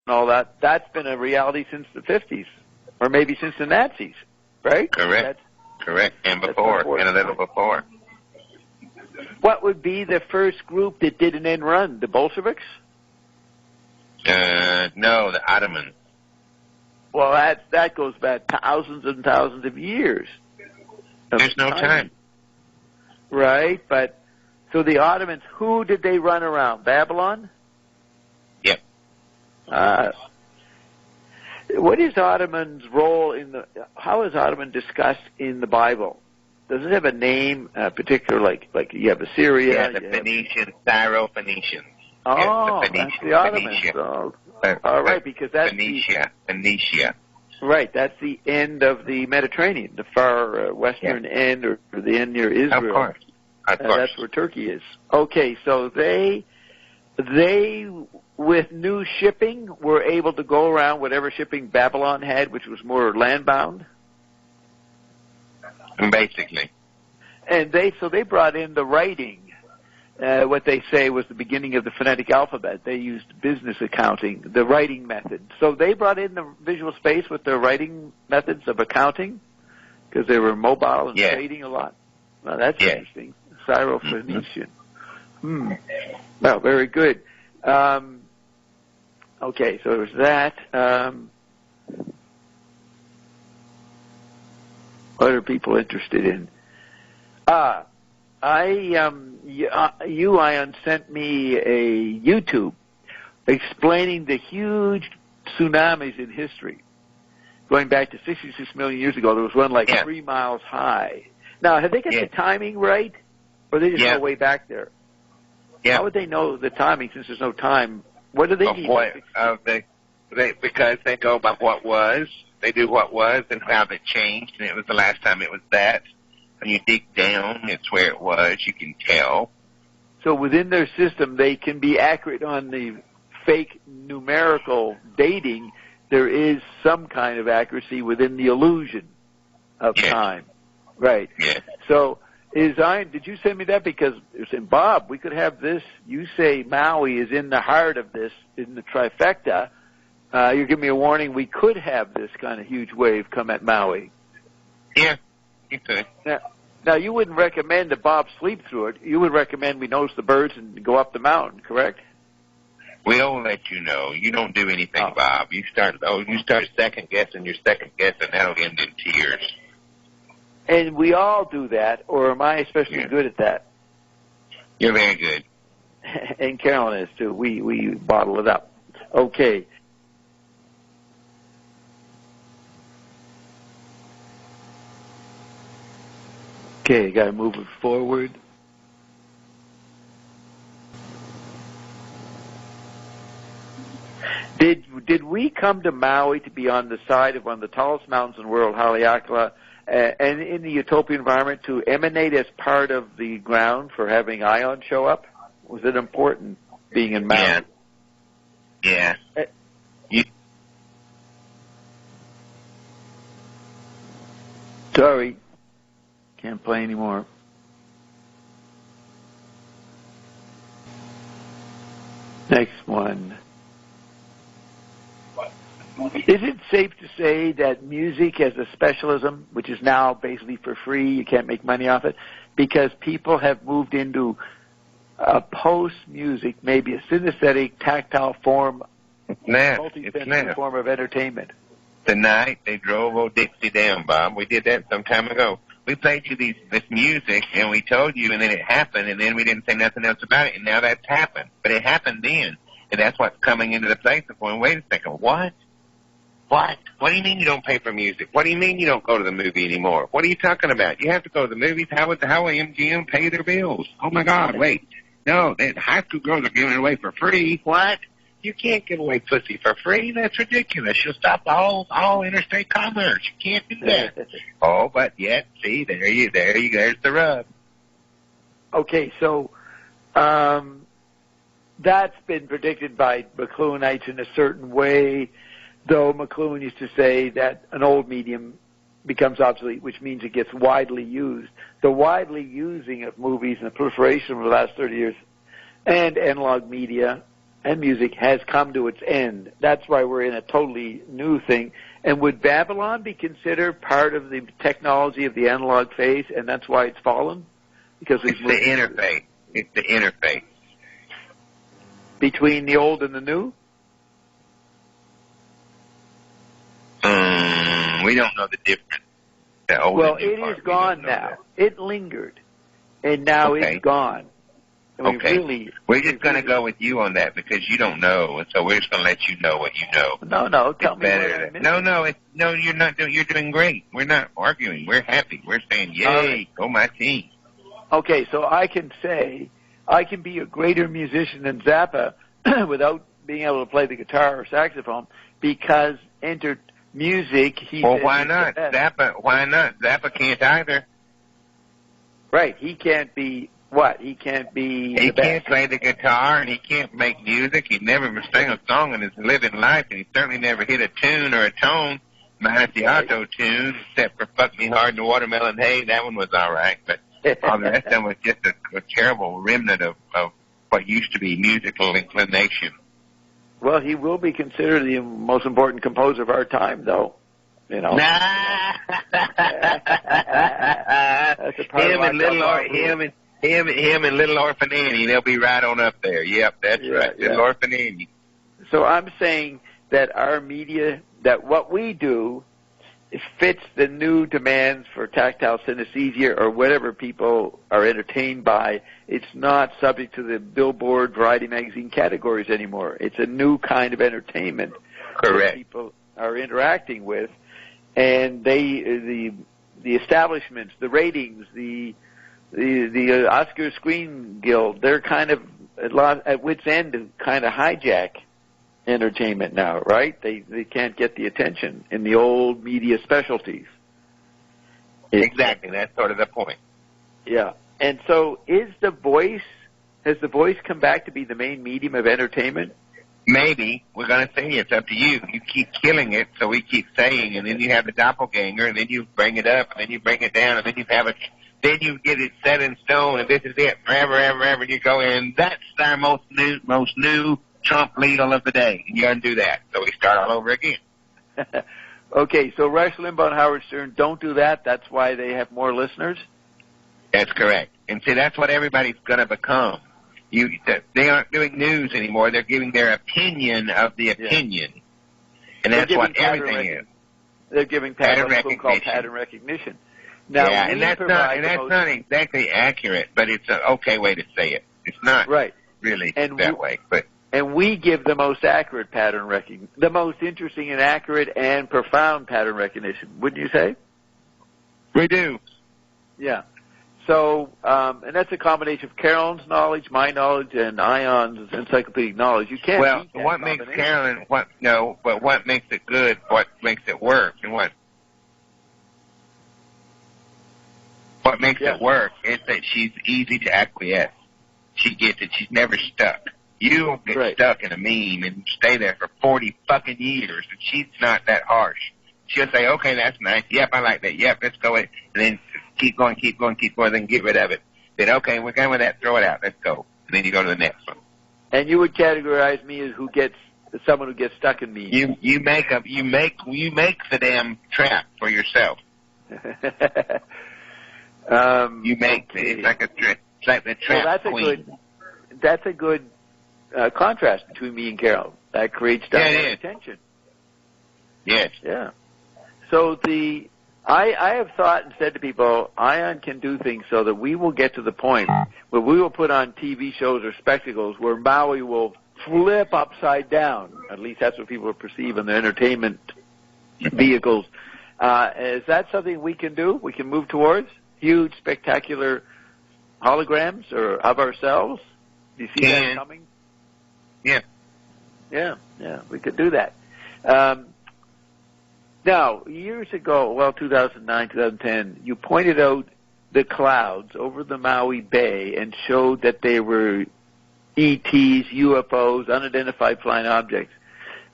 all that, that's been a reality since the 50s, or maybe since the Nazis, right? Correct. Correct. And before, and a little before. What would be the first group that did an end run? The Bolsheviks? No, the Ottomans. Well, that goes back thousands and thousands of years. There's no time. Right, but so the Ottomans, who did they run around? Babylon? Yep. What is Ottoman's role how is Ottoman discussed in the Bible? Does it have a name, particular, like you have Assyria? Yeah, the Phoenicians, Syro-Phoenicians. Oh, yes, that's the Ottomans. Oh, all right, because that's Phoenicia. Right, that's the end of the Mediterranean, the far western end, or the end near Israel. Of course. That's where Turkey is. Okay, so they, with new shipping, were able to go around whatever shipping Babylon had, which was more landbound. Basically. And they brought in the writing. What they say was the beginning of the phonetic alphabet. They used business accounting, the writing method. So they brought in the visual space with their writing methods of accounting because they were mobile and trading a lot. Well, that's interesting. Syro-Phoenician. Well, very good. Okay, so there's that. What are people interested in? Ion sent me a YouTube explaining the huge tsunamis in history. Going back to 66 million years ago, there was one 3 miles high. Now, have they got the timing right? Or they just go way back there? Yeah. How would they know the timing since there's no time? What do they need? Because they go by what was. They do what was and how it changed, and it was the last time it was that. When you dig down, it's where it was. You can tell. So within their system, they can be accurate on the fake numerical dating. There is some kind of accuracy within the illusion of time. Right. Yeah. So did you send me that? Because you're saying, Bob, we could have this. You say Maui is in the heart of this, in the trifecta. You give me a warning. We could have this kind of huge wave come at Maui. Yeah, you could. Now, you wouldn't recommend that Bob sleep through it. You would recommend we notice the birds and go up the mountain, correct? We'll let you know. You don't do anything, Bob. You start second guessing. You're second guessing. That'll end in tears. And we all do that, or am I especially good at that? You're very good. And Carolyn is too. We bottle it up. Okay. Okay, got to move it forward. Did we come to Maui to be on the side of one of the tallest mountains in the world, Haleakala, and in the utopian environment to emanate as part of the ground for having Ion show up? Was it important being in Maui? Yeah. Sorry. Can't play anymore. Next one. Is it safe to say that music as a specialism, which is now basically for free, you can't make money off it, because people have moved into a post-music, maybe a synesthetic, tactile form, multi-sensory form of entertainment? Tonight, they drove old Dixie down, Bob. We did that some time ago. We played you this music, and we told you, and then it happened, and then we didn't say nothing else about it, and now that's happened. But it happened then, and that's what's coming into the place of going, wait a second, what? What? What do you mean you don't pay for music? What do you mean you don't go to the movie anymore? What are you talking about? You have to go to the movies? How will MGM pay their bills? Oh, my God, wait. No, high school girls are giving it away for free. What? You can't give away pussy for free. That's ridiculous. You'll stop all interstate commerce. You can't do that. Oh, but yet, see, there's the rub. Okay, so that's been predicted by McLuhanites in a certain way, though McLuhan used to say that an old medium becomes obsolete, which means it gets widely used. The widely using of movies and the proliferation over the last 30 years and analog media and music has come to its end. That's why we're in a totally new thing. And would Babylon be considered part of the technology of the analog phase, and that's why it's fallen? Because it's the interface. It's the interface. Between the old and the new? We don't know the difference. Well, it is gone now. It lingered, and now it's gone. Okay. We're just going to go with you on that because you don't know, and so we're just going to let you know what you know. No, tell me better. No, you're not. You're doing great. We're not arguing. We're happy. We're saying, yay, go my team. Okay, so I can say I can be a greater musician than Zappa without being able to play the guitar or saxophone because music. Well, why not? Zappa? Why not? Zappa can't either. Right. He can't be what? He can't be. He can't play the guitar, and he can't make music. He never sang a song in his living life, and he certainly never hit a tune or a tone, minus the auto tune, except for "Fuck Me Hard" and "Watermelon Hay." That one was all right, but all the rest of them was just a terrible remnant of what used to be musical inclination. Well, he will be considered the most important composer of our time, though. You know. Nah. Him and Little Orphan Annie, they'll be right on up there. Yep, that's right. Little Orphan Annie. So I'm saying that our media, that what we do, fits the new demands for tactile synesthesia or whatever people are entertained by. It's not subject to the Billboard, Variety magazine categories anymore. It's a new kind of entertainment that people are interacting with, and the establishments, the ratings, the Oscar Screen Guild, they're kind of at wit's end to kind of hijack entertainment now, right? They can't get the attention in the old media specialties. Exactly, that's sort of the point. Yeah. And so has the voice come back to be the main medium of entertainment? Maybe. We're going to say it's up to you. You keep killing it, so we keep saying, and then you have the doppelganger, and then you bring it up, and then you bring it down, and then then you get it set in stone, and this is it forever, ever, ever. You go, and that's our most new Trump leader of the day, and you undo that. So we start all over again. Okay, so Rush Limbaugh and Howard Stern don't do that. That's why they have more listeners? That's correct. And see, that's what everybody's going to become. They aren't doing news anymore. They're giving their opinion of the opinion. Yeah. And that's what everything is. They're giving pattern recognition. Now, yeah, and that's not exactly accurate, but it's an okay way to say it. It's not really that way, but. And we give the most accurate pattern recognition, the most interesting and accurate and profound pattern recognition, wouldn't you say? We do. Yeah. So, and that's a combination of Carolyn's knowledge, my knowledge, and Ion's encyclopedic knowledge. You can't. Well, what makes Carolyn? But what makes it good? What makes it work? And what makes it work is that she's easy to acquiesce. She gets it. She's never stuck. You get stuck in a meme and stay there for 40 fucking years, and she's not that harsh. She'll say, okay, that's nice. Yep, I like that. Yep, let's go. And then keep going, then get rid of it. Then, okay, we're done with that. Throw it out. Let's go. And then you go to the next one. And you would categorize me as someone who gets stuck in memes. You make the damn trap for yourself. You make it's like a trap. It's like the trap queen. That's a good contrast between me and Carol. That creates attention. Yes. Yeah. So I have thought and said to people, Ion can do things so that we will get to the point where we will put on TV shows or spectacles where Maui will flip upside down. At least that's what people perceive in their entertainment vehicles. Is that something we can do? We can move towards huge, spectacular holograms or of ourselves? Do you see that coming? Yeah. Yeah, we could do that. Now, years ago, 2009, 2010, you pointed out the clouds over the Maui Bay and showed that they were ETs, UFOs, unidentified flying objects.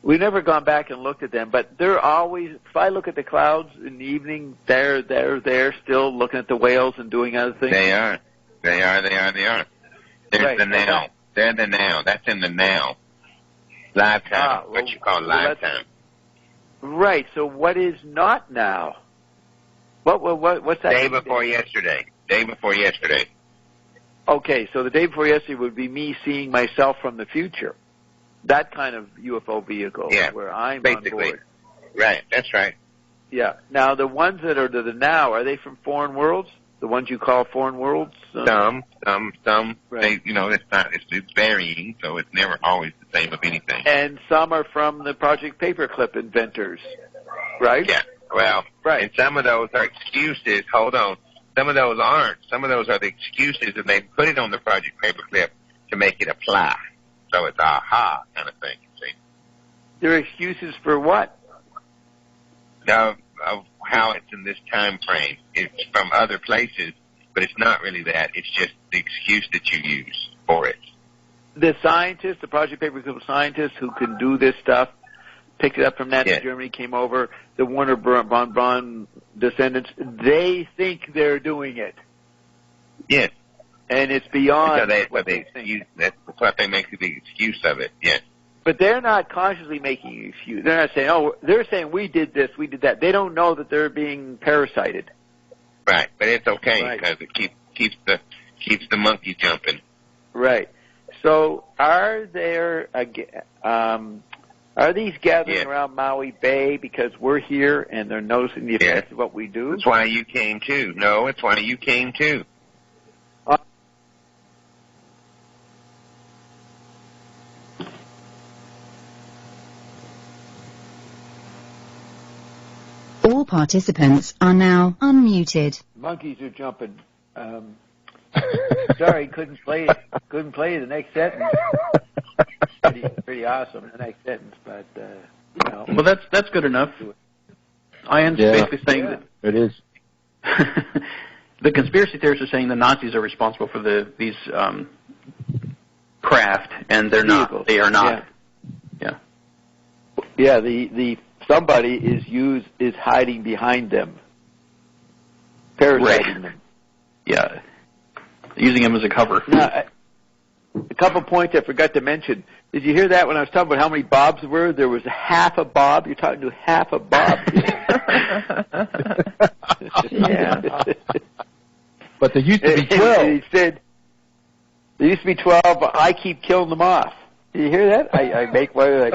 We've never gone back and looked at them, but they're always, if I look at the clouds in the evening, they're there still looking at the whales and doing other things. They are. There's the now. They're the now. That's in the now. Live time, what you call live time. Right. So what is not now? What's that? Day before yesterday. Day before yesterday. Okay, so the day before yesterday would be me seeing myself from the future. That kind of UFO vehicle, where I'm basically on board. Right, that's right. Yeah. Now, the ones that are to the now, are they from foreign worlds? The ones you call foreign worlds? Some. Right. It's varying, so it's never always the same of anything. And some are from the Project Paperclip inventors, right? Yeah. Well, right. And some of those are excuses. Hold on. Some of those aren't. Some of those are the excuses, and they put it on the Project Paperclip to make it apply. So it's aha kind of thing, you see. There are excuses for what? Of how it's in this time frame. It's from other places, but it's not really that. It's just the excuse that you use for it. The scientists, the Project Paperclip scientists who can do this stuff, picked it up from Nazi Germany, came over, the Werner von Braun descendants, they think they're doing it. Yes. And it's beyond what they think. That's what they make the excuse of it, yes. But they're not consciously making an excuse. They're not saying, they're saying we did this, we did that. They don't know that they're being parasited. Right, but it's okay because it keeps the monkey jumping. Right. So are these gathering around Maui Bay because we're here and they're noticing the effects of what we do? That's why you came too. No, it's why you came too. All participants are now unmuted. Monkeys are jumping. Sorry, couldn't play the next sentence. Pretty awesome, the next sentence, but Well, that's good enough. Ian's basically saying that it is. The conspiracy theorists are saying the Nazis are responsible for these craft, and they're not. They are not. Yeah. The somebody is hiding behind them, parasiting them. Yeah, using them as a cover. Now, a couple points I forgot to mention. Did you hear that when I was talking about how many Bobs there were? There was half a Bob. You're talking to half a Bob. Yeah. But there used to be 12. He said, there used to be 12, but I keep killing them off. Did you hear that? I make one.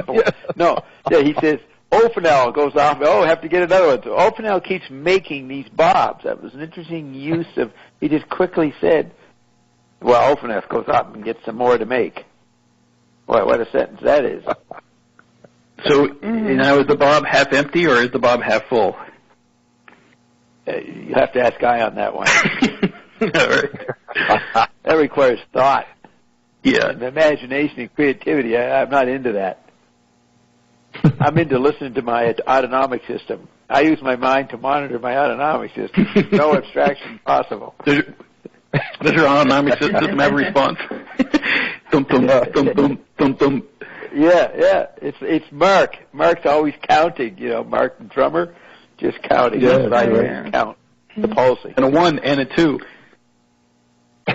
No. Yeah, he says, Ophenel goes off. I have to get another one. So Ophenel keeps making these Bobs. That was an interesting use of, he just quickly said, well, Ophenel goes off and gets some more to make. Boy, what a sentence that is. So now is the Bob half empty or is the Bob half full? You have to ask Guy on that one. All right. That requires thought. Yeah. And imagination and creativity. I'm not into that. I'm into listening to my autonomic system. I use my mind to monitor my autonomic system. No abstraction possible. Does your autonomic system have a response? Dum dum dum dum dum dum. Yeah. It's Mark. Mark's always counting. Mark the drummer, just counting. Count the pulsing. And a 1 and a 2.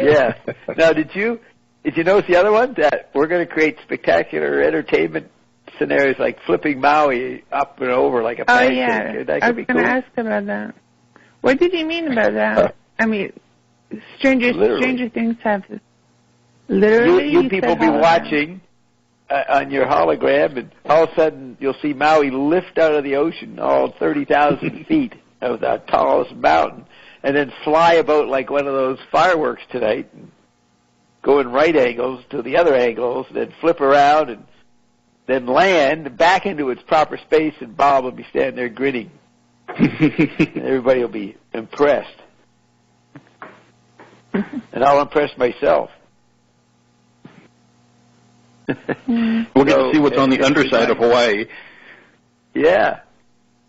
Yeah. Now, did you notice the other one? That we're going to create spectacular entertainment scenarios like flipping Maui up and over like a pancake. Yeah. That I could was be going to cool. ask about that. What did you mean about that? I mean, stranger things have literally. You people be watching on your hologram, and all of a sudden you'll see Maui lift out of the ocean, all 30,000 feet of the tallest mountain, and then fly about like one of those fireworks tonight, and go in right angles to the other angles, and then flip around and then land back into its proper space, and Bob will be standing there grinning. Everybody will be impressed. And I'll impress myself. We'll get to see what's on the underside of Hawaii. Yeah.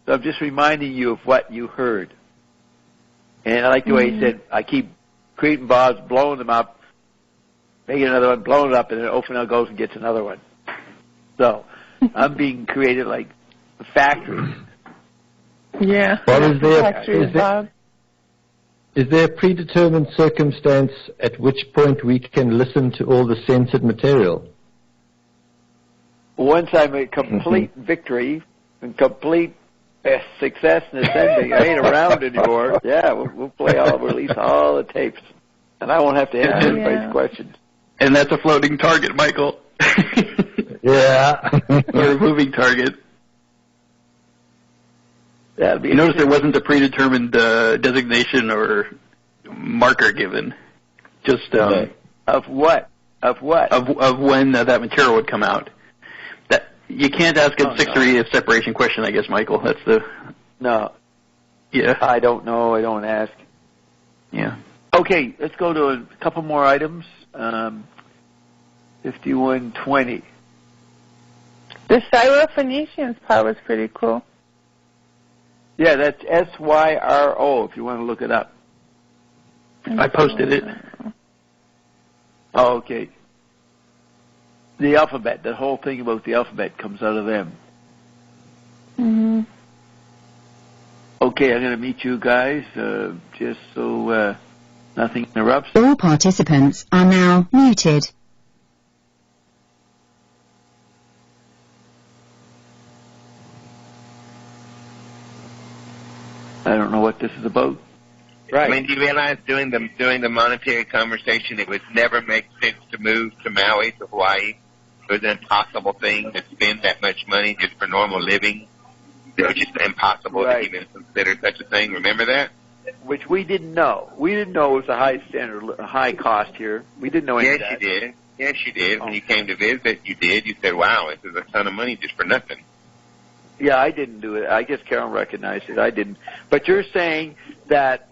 So I'm just reminding you of what you heard. And I like the way he said, I keep creating Bobs, blowing them up, making another one, blowing it up, and then Ophenel goes and gets another one. So I'm being created like a factory. Yeah. Well, is there a predetermined circumstance at which point we can listen to all the censored material? Once I'm a complete victory and complete success in ascending, I ain't around anymore. Yeah, we'll release all the tapes, and I won't have to answer anybody's questions. And that's a floating target, Michael. Yeah. Or a moving target. You notice there wasn't a predetermined designation or marker given. Just of what? Of when that material would come out. That you can't ask a 6 degree of separation question, I guess, Michael. That's the Yeah. I don't know. I don't ask. Yeah. Okay, let's go to a couple more items. 5120. The Syrophoenicians part was pretty cool. Yeah, that's SYRO if you want to look it up. I posted it. Oh, okay. The alphabet, the whole thing about the alphabet comes out of them. Mm-hmm. Okay, I'm going to meet you guys just so nothing interrupts. All participants are now muted. I don't know what this is about. Right. I mean, do you realize during the monetary conversation, it would never make sense to move to Maui, to Hawaii? It was an impossible thing to spend that much money just for normal living. It was just impossible to even consider such a thing. Remember that? Which we didn't know. We didn't know it was a high standard, a high cost here. We didn't know any of that. Yes, you did. Yes, you did. When you came to visit, you did. You said, wow, this is a ton of money just for nothing. Yeah, I didn't do it. I guess Carol recognized it. I didn't. But you're saying that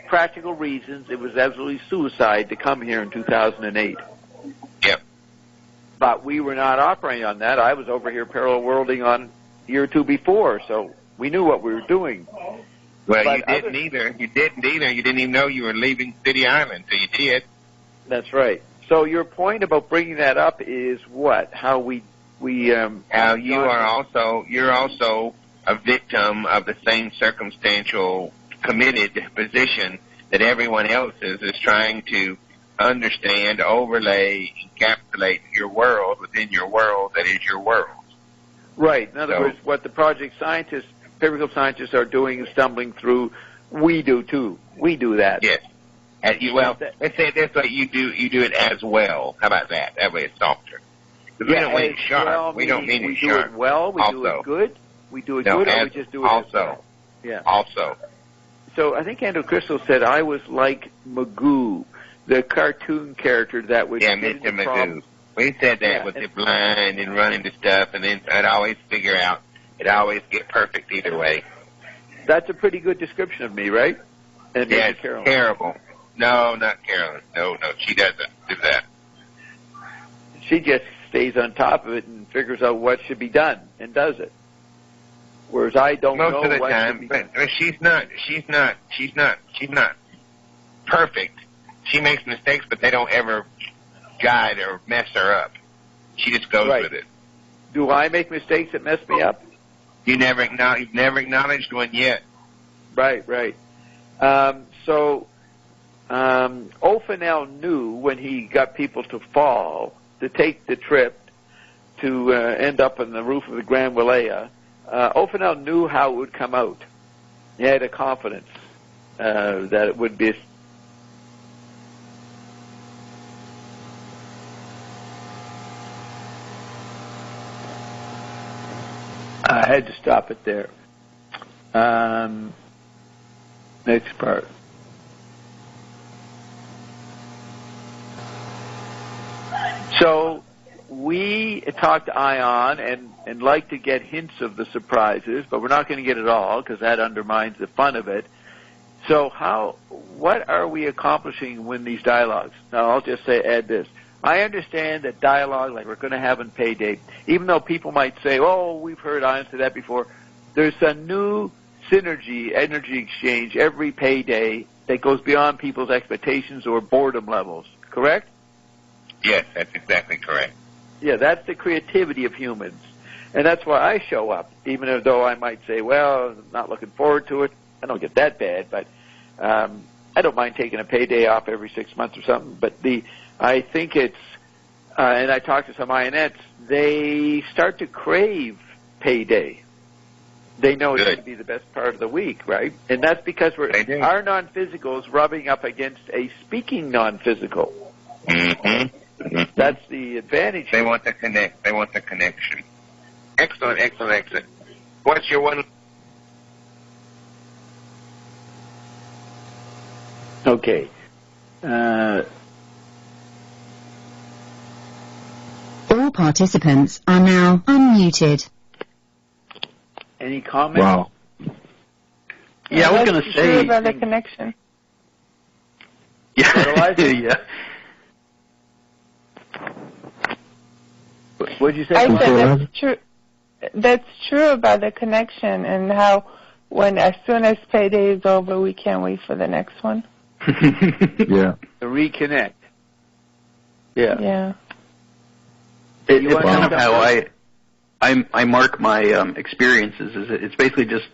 practical reasons, it was absolutely suicide to come here in 2008. Yep. But we were not operating on that. I was over here parallel worlding on a year or two before, so we knew what we were doing. Well, but you didn't either. You didn't either. You didn't even know you were leaving City Island, so you did. That's right. So your point about bringing that up is what? How you're also a victim of the same circumstantial committed position that everyone else is trying to understand, overlay, encapsulate your world within your world that is your world. Right. In other words, what the project scientists, empirical scientists are doing is stumbling through, we do too. We do that. Yes. Let's say that's what you do it as well. How about that? That way it's softer. Because we don't mean sharp. Well, we don't mean it sharp. We do it well. We do it good. We do it good, or we just do it also. As well. Yeah. Also. So I think Andrew Crystal said I was like Magoo, the cartoon character that would... Yeah, Mr. Magoo. We said that with the blind and running to stuff, and then I'd always figure out, it'd always get perfect either way. That's a pretty good description of me, right? And yeah, it's terrible. No, not Carolyn. No, she doesn't do that. She just stays on top of it and figures out what should be done and does it. Whereas I don't know most of the what time, should be done. But she's not perfect. She makes mistakes, but they don't ever guide or mess her up. She just goes with it. Do I make mistakes that mess me up? You've never acknowledged one yet. Right. So Ophanel knew when he got people to fall, to take the trip to end up on the roof of the Grand Wailea, Ophanel knew how it would come out. He had a confidence that it would be... I had to stop it there. Next part. So we talked to Ion and like to get hints of the surprises, but we're not going to get it all because that undermines the fun of it. So what are we accomplishing when these dialogues? Now I'll just add this. I understand that dialogue like we're going to have in Payday, even though people might say, oh, we've heard Ion say that before, there's a new synergy, energy exchange every Payday that goes beyond people's expectations or boredom levels, correct? Yes, that's exactly correct. Yeah, that's the creativity of humans. And that's why I show up, even though I might say, well, I'm not looking forward to it. I don't get that bad, but I don't mind taking a Payday off every 6 months or something. But I think it's and I talk to some INETs, they start to crave Payday. They know it's going to be the best part of the week, right? And that's because our non-physical is rubbing up against a speaking non-physical. Mm-hmm. That's the advantage. They want to connect. They want the connection. Excellent, excellent, excellent. What's your one? Okay. All participants are now unmuted. Any comments? Wow. Yeah, I was going to say about the connection. Yeah, yeah. What'd you say? I said that's true. That's true about the connection and how as soon as Payday is over, we can't wait for the next one. Yeah. To reconnect. Yeah. Yeah. It's kind of how I mark my experiences. It's basically just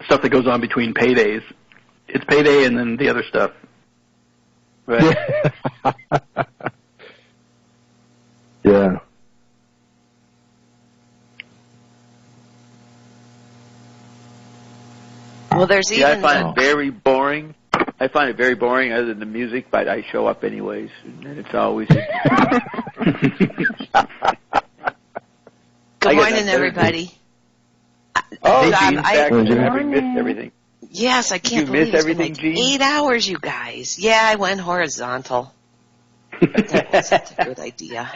stuff that goes on between paydays. It's Payday and then the other stuff. Right. Yeah. Well, there's even. I find it very boring. I find it very boring, other than the music, but I show up anyways, and it's always. Good morning, everybody. Oh, Gene, having missed everything. Yes, I can't believe it's been like 8 hours, you guys. Yeah, I went horizontal. That wasn't a good idea.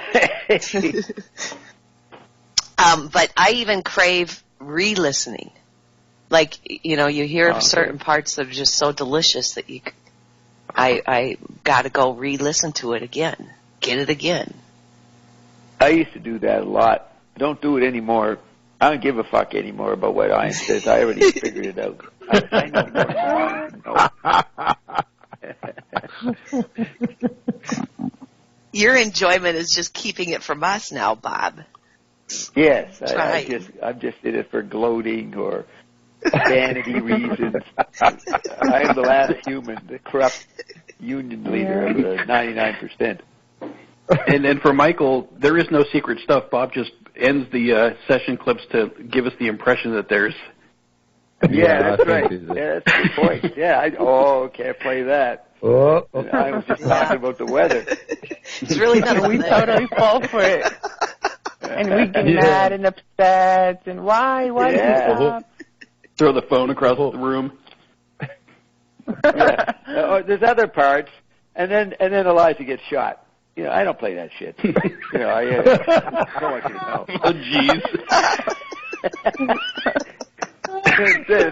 But I even crave re-listening. Like, you hear certain parts that are just so delicious that I got to go re-listen to it again. Get it again. I used to do that a lot. Don't do it anymore. I don't give a fuck anymore about what Ian says. I already figured it out. I know more than know. Your enjoyment is just keeping it from us now, Bob. Yes, I'm just in it for gloating or vanity reasons. I am the last human, the corrupt union leader of the 99%. And then for Michael, there is no secret stuff. Bob just ends the session clips to give us the impression that there's. Yeah, that's right. Yeah, that's the point. Yeah, can't play that. Oh. I was just talking about the weather. It's really not. We totally fall for it. And we get mad and upset. And why did you stop? Throw the phone across the room. Yeah. There's other parts, and then Eliza gets shot. I don't play that shit. I don't want you to know. Oh, jeez.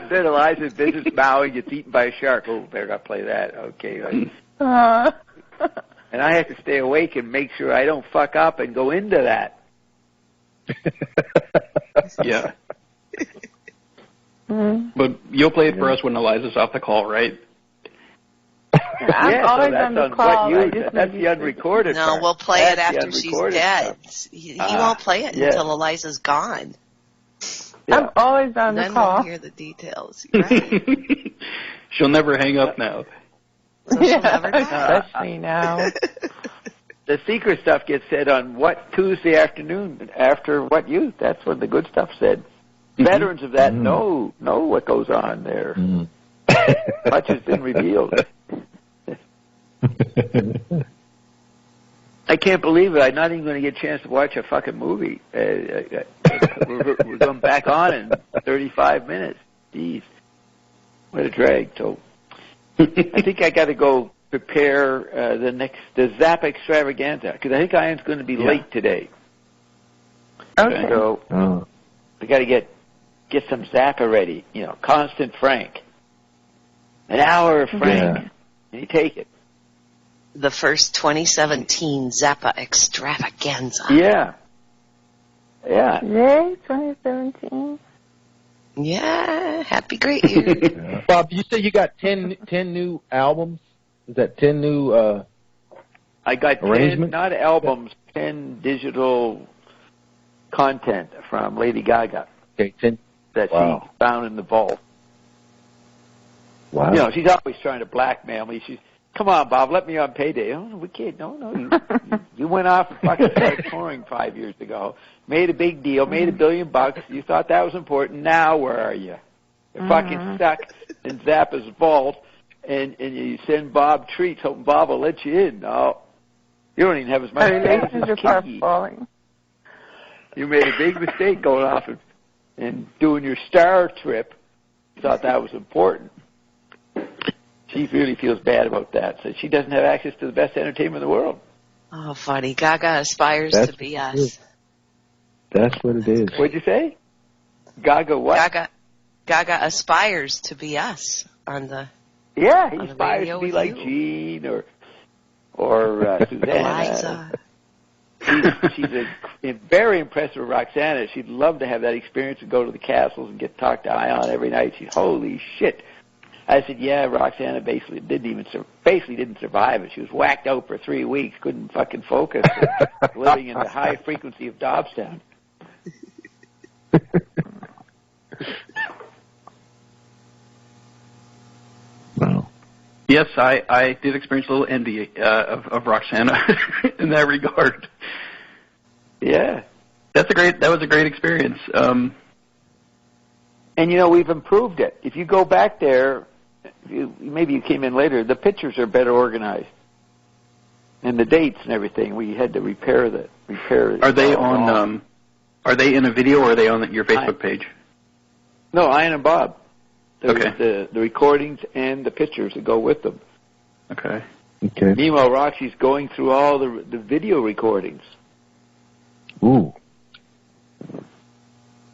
Then Eliza's business Maui gets eaten by a shark. Oh, better not play that. Okay. And I have to stay awake and make sure I don't fuck up and go into that. Yeah. But you'll play it for us when Eliza's off the call, right? I'm always on the call. That's the unrecorded No, part. we'll play it after she's dead. He won't play it until Eliza's gone. Yeah. I'm always on the call. Then we'll hear the details. Right. She'll never hang up now. So she'll never die. Especially now. The secret stuff gets said on Tuesday afternoon after what youth? That's when the good stuff said. Veterans of that know what goes on there. Much has been revealed. I can't believe it. I'm not even going to get a chance to watch a fucking movie. We're going back on in 35 minutes. Jeez. What a drag. So I think I got to go prepare the Zappa extravaganza, because I think Ian's going to be late today. Okay. So we got to get some Zappa ready. Constant Frank. An hour of Frank. And you take it. The first 2017 Zappa extravaganza. Yeah. Yay, 2017. Yeah, happy great year. Bob, you say you got 10 new albums? Is that 10 new I got 10, arrangements? not albums, 10 digital content from Lady Gaga. Okay, 10. That she found in the vault. Wow. She's always trying to blackmail me. come on, Bob, let me on Payday. Oh, we can't. No. You went off and fucking started touring 5 years ago. Made a big deal. Made $1 billion. You thought that was important. Now where are you? You're fucking stuck in Zappa's vault, and you send Bob treats, hoping Bob will let you in. No, you don't even have as much space as Kinky. You made a big mistake going off and doing your star trip. You thought that was important. She really feels bad about that. So she doesn't have access to the best entertainment in the world. Oh, funny. Gaga aspires to be us. That's what it is. What'd you say? Gaga what? Gaga aspires to be us on the Yeah, he aspires to be like Gene or Susanna. She's very impressed with Roxana. She'd love to have that experience and go to the castles and get talked to Ion every night. She's, holy shit. I said, yeah, Roxana basically didn't survive it. She was whacked out for 3 weeks, couldn't fucking focus, living in the high frequency of Dobbstown. Wow. Yes, I did experience a little envy of Roxana in that regard. Yeah, that was a great experience. And we've improved it. If you go back there, maybe you came in later. The pictures are better organized, and the dates and everything. We had to repair. Are they on? Are they in a video, or are they on your Facebook page? No, Ian and Bob. Okay. The recordings and the pictures that go with them. Okay. Meanwhile, Roxy's going through all the video recordings. Ooh.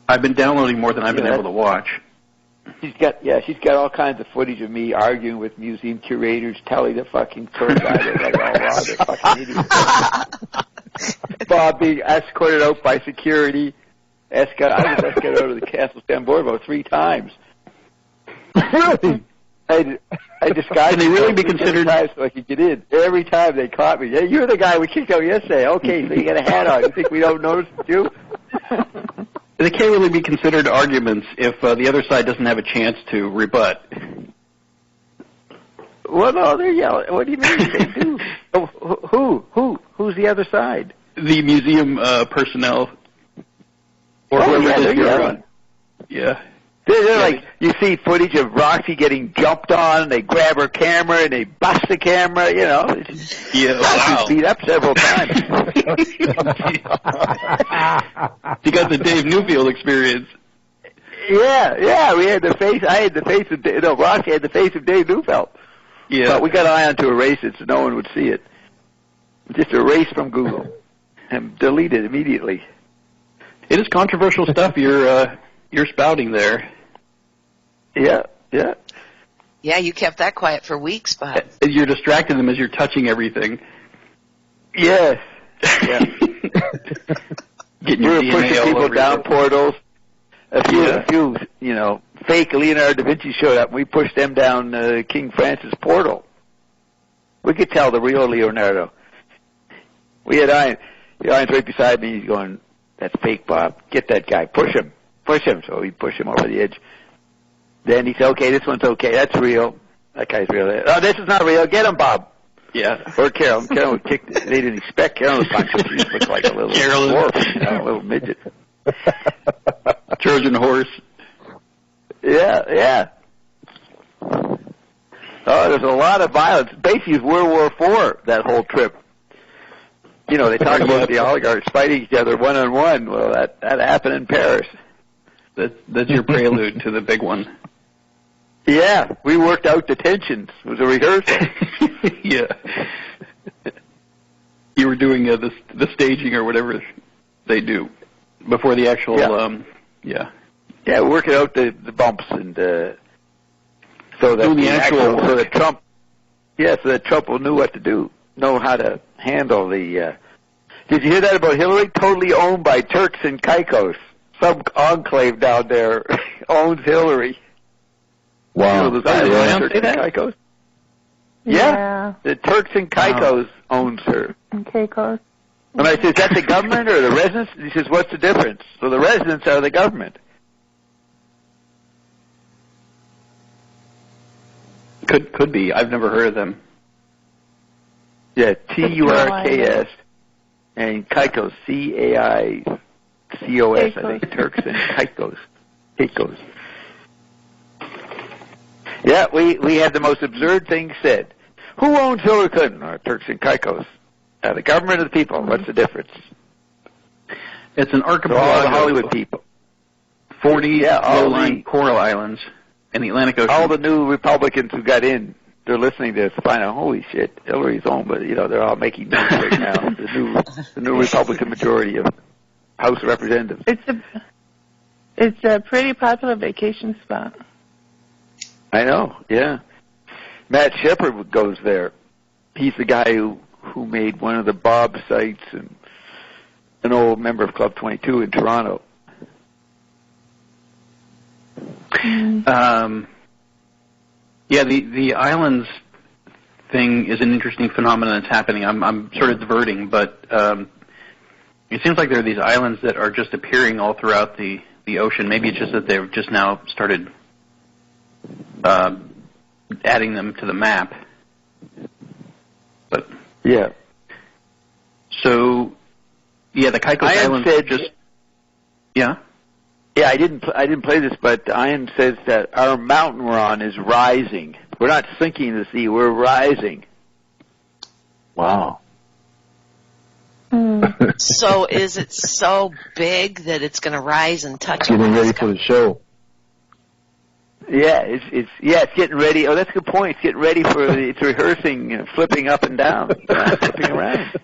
I've been downloading more than I've been able to watch. She's got all kinds of footage of me arguing with museum curators, telling the fucking tour guide that got it all wrong. They're fucking idiots. Bob being escorted out by security. I was escorted out of the Castle Stand board about 3 times. Really? I disguised. Can they really be considered? So I could get in. Every time they caught me. Hey, you're the guy we kicked out yesterday. Okay, so you got a hat on. You think we don't notice you? They can't really be considered arguments if the other side doesn't have a chance to rebut. Well, no, they're yelling. What do you mean? They do. Who's the other side? The museum personnel. Or whoever they're yelling. Yeah. They're like, you see footage of Roxy getting jumped on, and they grab her camera, and they bust the camera, Yeah, wow. Beat up several times. You got the Dave Newfield experience. Yeah, we had the face, Roxy had the face of Dave Newfield. Yeah. But we got Ion to erase it so no one would see it. Just erase from Google and delete it immediately. It is controversial stuff you're spouting there. Yeah. Yeah, you kept that quiet for weeks, Bob. You're distracting them as you're touching everything. Yes. Yeah. We were pushing people down portals. A few, fake Leonardo da Vinci showed up, and we pushed them down King Francis portal. We could tell the real Leonardo. We had Ian. Ion's right beside me. He's going, that's fake, Bob. Get that guy. Push him. So we push him over the edge. Then he said, okay, this one's okay. That's real. That guy's real. Oh, this is not real. Get him, Bob. Yeah. Or Carol. Carol kicked it. They didn't expect Carol to punch him. She looked like a little dwarf, a little midget. Trojan horse. Yeah. Oh, there's a lot of violence. Basically, it's World War IV, that whole trip. They talk about the oligarchs fighting each other one-on-one. Well, that happened in Paris. That's your prelude to the big one. Yeah, we worked out the tensions. It was a rehearsal. Yeah. You were doing the staging or whatever they do before the actual, Yeah, working out the bumps and so that Trump will know what to do, know how to handle the... Did you hear that about Hillary? Totally owned by Turks and Caicos. Some enclave down there owns Hillary. Wow. Those Turks and Caicos? Yeah. The Turks and Caicos owns her. And Caicos. And I said, is that the government or the residents? He says, what's the difference? So the residents are the government. Could be. I've never heard of them. Yeah, Turks, and Caicos, Caicos, I think, Turks and Caicos. Yeah, we had the most absurd thing said. Who owns Hillary Clinton? Or Turks and Caicos. The government or the people? What's the difference? It's an archipelago. So all the Hollywood people. 40 low-lying coral islands in the Atlantic Ocean. All the new Republicans who got in, they're listening to this, find out, holy shit, Hillary's on, but they're all making noise right now. The new Republican majority of House of Representatives. It's a pretty popular vacation spot. I know, yeah. Matt Shepard goes there. He's the guy who made one of the Bob sites and an old member of Club 22 in Toronto. Yeah, the islands thing is an interesting phenomenon that's happening. I'm sort of diverting, but it seems like there are these islands that are just appearing all throughout the ocean. Maybe it's just that they've just now started adding them to the map. But yeah. So yeah, the Caicos Islands just yeah. Yeah, I didn't play this, but Ian says that our mountain we're on is rising. We're not sinking in the sea; we're rising. Wow. So is it so big that it's going to rise and touch? Getting ready for the show. Yeah, it's getting ready. Oh, that's a good point. It's getting ready for it's rehearsing, flipping up and down, flipping around.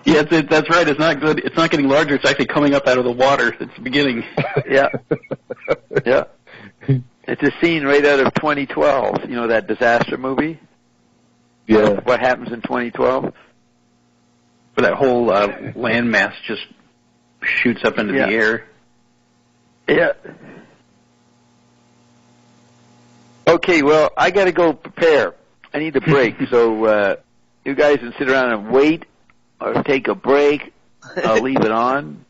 Yeah, that's right. It's not good. It's not getting larger. It's actually coming up out of the water. It's beginning. Yeah. Yeah. It's a scene right out of 2012. You know that disaster movie? Yeah. What happens in 2012? Where that whole landmass just shoots up into the air. Yeah. Okay, well, I got to go prepare. I need a break. So you guys can sit around and wait or take a break. I'll leave it on.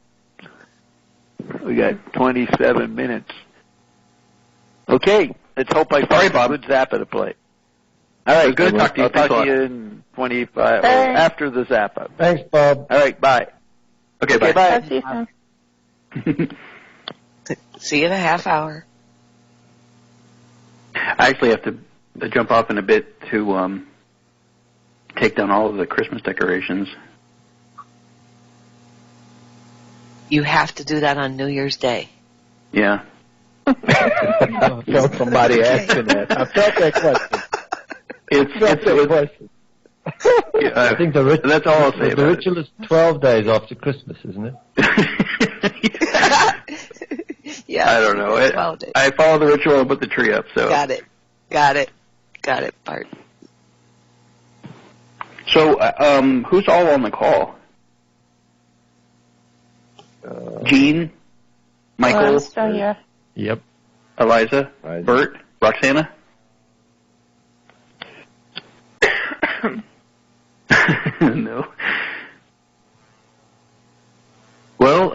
We got 27 minutes. Okay, let's hope I find a good Zappa to play. All right, good to talk to you. I'll talk to you in 25 after the Zappa. Thanks, Bob. All right, bye. Okay, bye. Bye. See you soon. See you in a half hour. I actually have to jump off in a bit to take down all of the Christmas decorations. You have to do that on New Year's Day. Yeah. I felt somebody asking that. I felt that question. I think that's all I'll say. The ritual is 12 days after Christmas, isn't it? Yeah. I don't know. I follow the ritual and put the tree up. So Got it, Bart. So who's all on the call? Gene, Michael, still here. Yep. Eliza, Bert, Roxana. No. Well,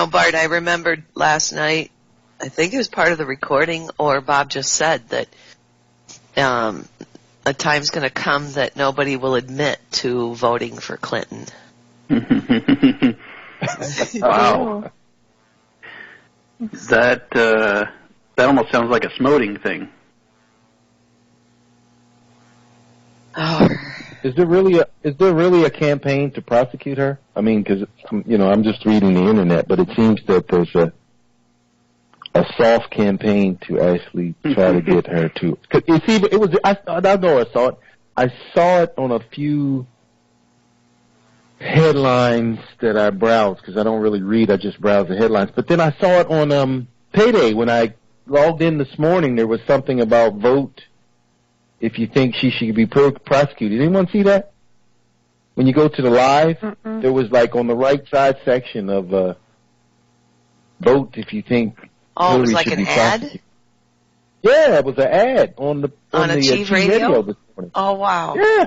Bart, I remembered last night, I think it was part of the recording, or Bob just said that a time's going to come that nobody will admit to voting for Clinton. Wow. That almost sounds like a smoting thing. Oh. Is there really a campaign to prosecute her? I mean, because I'm just reading the internet, but it seems that there's a soft campaign to actually try to get her to. Cause you see, I know I saw it. I saw it on a few headlines that I browsed because I don't really read. I just browse the headlines. But then I saw it on Payday when I logged in this morning. There was something about vote if you think she should be prosecuted. Did anyone see that? When you go to the live, there was like on the right side section of vote if you think Hillary it was like should an be ad? prosecuted. Yeah, it was an ad on the Chief radio this morning. Oh, wow. Yeah.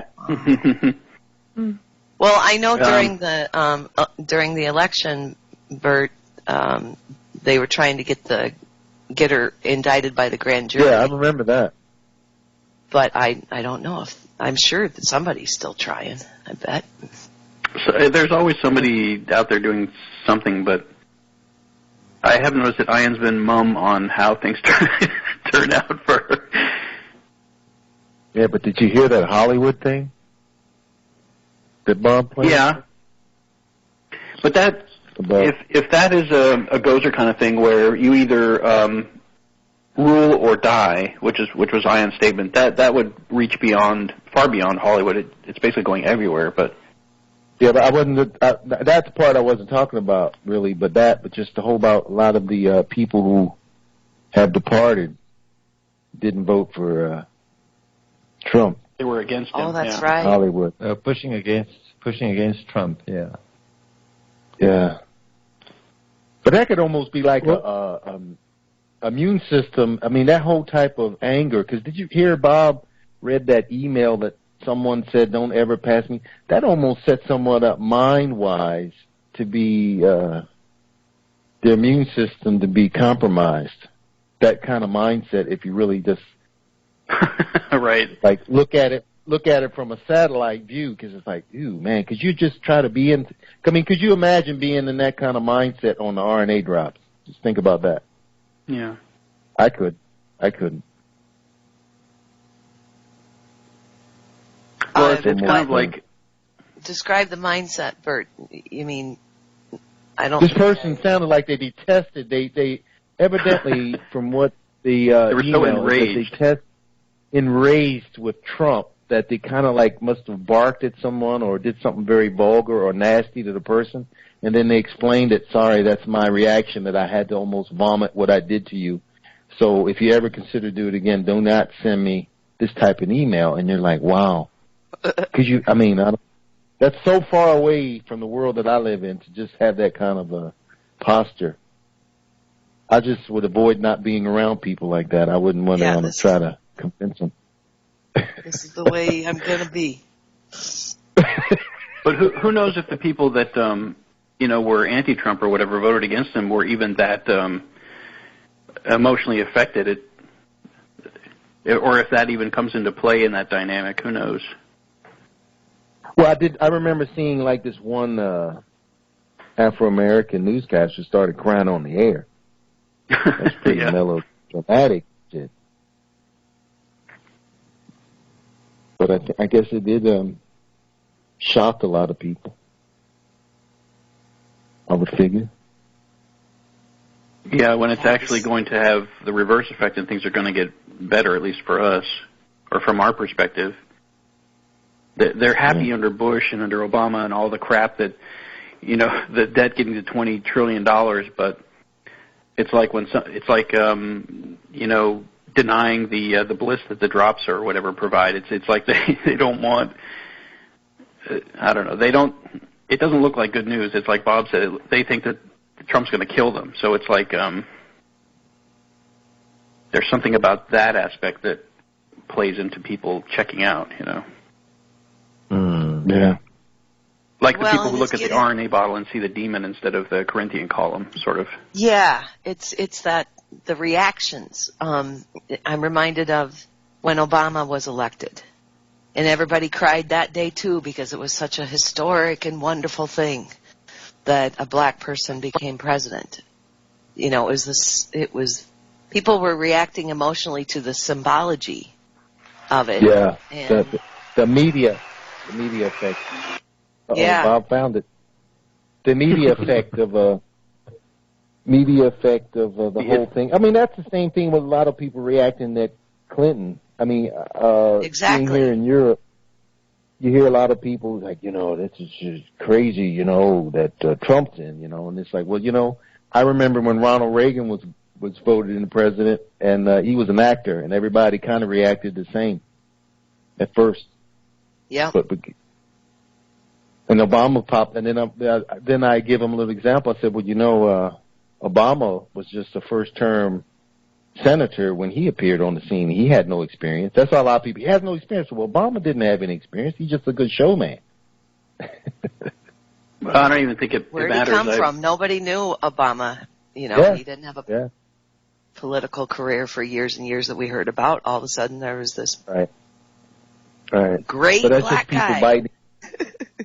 Well, I know during the election, Bert, they were trying to get her indicted by the grand jury. Yeah, I remember that. But I don't know if, I'm sure that somebody's still trying, I bet. So, there's always somebody out there doing something, but I have noticed that Ian's been mum on how things turn out for her. Yeah, but did you hear that Hollywood thing? That Bob played? Yeah. But that, if that is a Gozer kind of thing where you either rule or die, which was Ian's statement, that would reach far beyond Hollywood. It's basically going everywhere. But yeah, but I wasn't. That's the part I wasn't talking about really. But just the whole about a lot of the people who have departed didn't vote for Trump. They were against him. Oh, that's right. Hollywood pushing against Trump. Yeah. Yeah. But that could almost be like a immune system. I mean, that whole type of anger. Because did you hear Bob read that email that someone said, "Don't ever pass me"? That almost set someone up mind-wise to be their immune system to be compromised. That kind of mindset, if you really just right, like look at it from a satellite view, because it's like, ooh, man, could you just try to be in? I mean, could you imagine being in that kind of mindset on the RNA drops? Just think about that. Yeah, I couldn't. Well, it's kind of like... Describe the mindset, Bert. You mean, I don't... This person sounded like they detested, they evidently, from what the they were so enraged. Enraged with Trump that they kind of like must have barked at someone or did something very vulgar or nasty to the person, and then they explained it, sorry, that's my reaction, that I had to almost vomit what I did to you. So if you ever consider do it again, do not send me this type of email. And you're like, wow. Because that's so far away from the world that I live in to just have that kind of a posture. I just would avoid not being around people like that. I wouldn't want to try to convince them. This is the way I'm going to be. But who knows if the people that, were anti-Trump or whatever voted against him were even that emotionally affected, or if that even comes into play in that dynamic. Who knows? Well, I remember seeing like this one Afro-American newscaster started crying on the air. That's pretty melodramatic shit. But I guess it did shock a lot of people, I would figure. Yeah, when it's actually going to have the reverse effect and things are going to get better, at least for us, or from our perspective. They're happy under Bush and under Obama and all the crap that, the debt getting to $20 trillion, but it's like denying the bliss that the drops or whatever provide. It's like they don't want, I don't know, it doesn't look like good news. It's like Bob said, they think that Trump's going to kill them. So it's like there's something about that aspect that plays into people checking out, Yeah. Like the people who look at the RNA bottle and see the demon instead of the Corinthian column, sort of. Yeah, it's that, the reactions. I'm reminded of when Obama was elected. And everybody cried that day, too, because it was such a historic and wonderful thing that a black person became president. It was people were reacting emotionally to the symbology of it. Yeah, and the media effect. Yeah. Bob found it. The media effect of the whole thing. I mean, that's the same thing with a lot of people reacting that Clinton. I mean, exactly. Here in Europe, you hear a lot of people like, this is just crazy, that Trump's in, and it's like, well, I remember when Ronald Reagan was voted in the president, and he was an actor, and everybody kind of reacted the same at first. Yeah. But and Obama popped, and then I give him a little example. I said, well, Obama was just a first-term senator when he appeared on the scene. He had no experience. That's why a lot of people, he has no experience. Well, Obama didn't have any experience. He's just a good showman. Well, I don't even think it Where matters. Where did he come from? Nobody knew Obama. He didn't have a... Yeah. political career for years and years that we heard about, all of a sudden there was this Right. great but that's black just people guy. biting.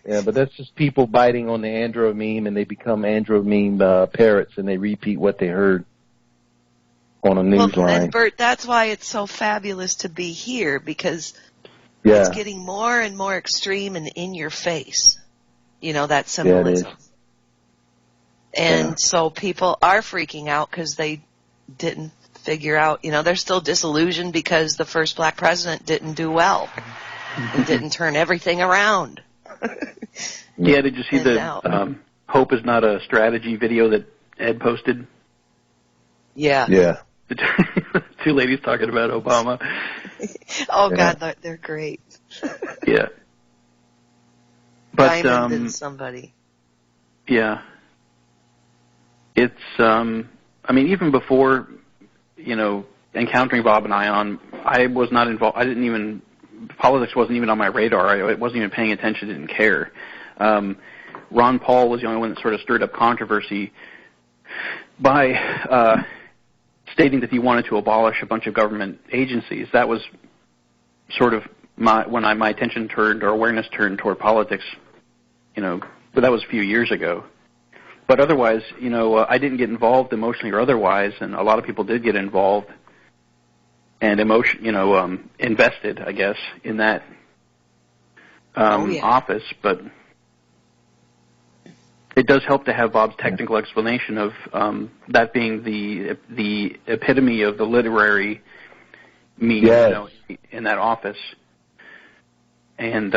Yeah, but that's just people biting on the Android meme, and they become Android meme parrots, and they repeat what they heard on a news line. And Bert, that's why it's so fabulous to be here, because Yeah. it's getting more and more extreme and in your face. You know, that symbolism. Yeah, it is. And so people are freaking out because they didn't figure out, you know, they're still disillusioned because the first black president didn't do well and didn't turn everything around. Yeah, did you see the Hope is Not a Strategy video that Ed posted? Yeah. Yeah. The two ladies talking about Obama. Oh, Yeah. God, they're great. Yeah. But, Diamond and somebody. yeah. It's, I mean, even before, you know, encountering Bob and Ion, I was not involved. Politics wasn't even on my radar. I wasn't even paying attention, didn't care. Ron Paul was the only one that sort of stirred up controversy by stating that he wanted to abolish a bunch of government agencies. That was sort of when my attention turned, or awareness turned toward politics, you know, but that was a few years ago. But otherwise, you know, I didn't get involved emotionally or otherwise, and a lot of people did get involved and invested, I guess, in that office. But it does help to have Bob's technical explanation of that being the epitome of the literary meme, Yes. you know, in that office. And